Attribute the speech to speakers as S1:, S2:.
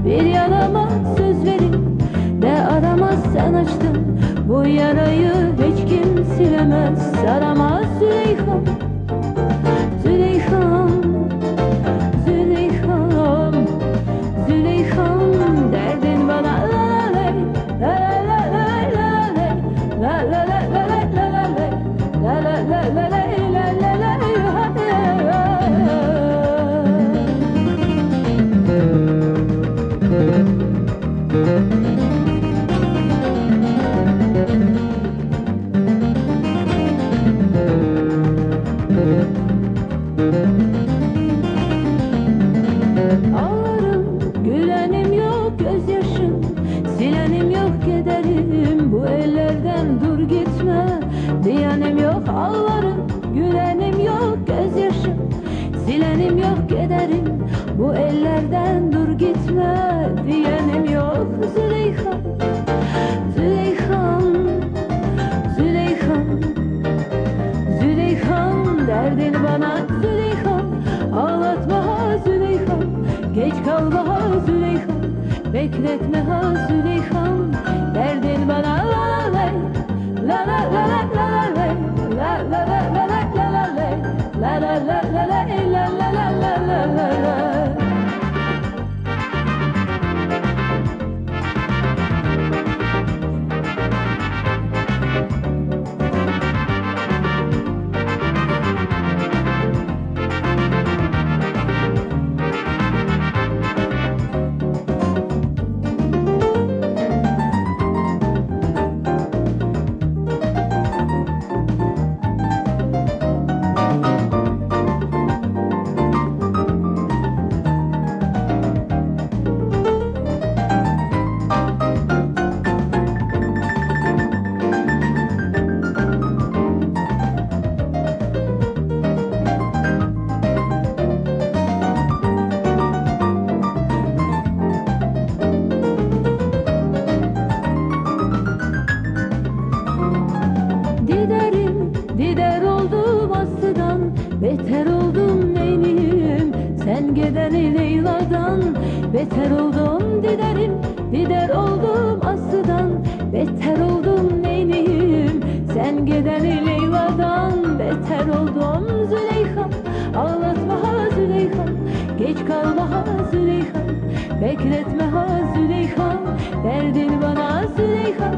S1: Bir yarama söz verip de aramaz sen açtın. Bu yarayı hiç kim silemez. Aramaz Züleyha, Züleyha'm, Züleyha'm, Züleyha'm. Derdin bana la la la la la la la la la la la la la la la la ağlarım, gülenim yok, gözyaşım silenim yok, kederim bu ellerden dur gitme diyenim yok. Ağlarım, gülenim yok, gözyaşım silenim yok, kederim bu ellerden dur gitme diyenim yok. Züleyha, Züleyha'm, Züleyha'm, Züleyha'm. Derdin bana Züleyha'm, ağlatma ha Züleyha'm, geç kalma ha Züleyha'm, bekletme ha Züleyha'm. Derdin bana la la la la la la la la la la la la la la la la la. Dider oldum aslıdan, beter oldum neyniyim sen gideni Leyla'dan. Beter oldum diderim, dider oldum aslıdan, beter oldum neyniyim sen gideni Leyla'dan. Beter oldum Züleyha, ağlatma ha Züleyha, geç kalma ha Züleyha, bekletme ha Züleyha. Derdin bana Züleyha,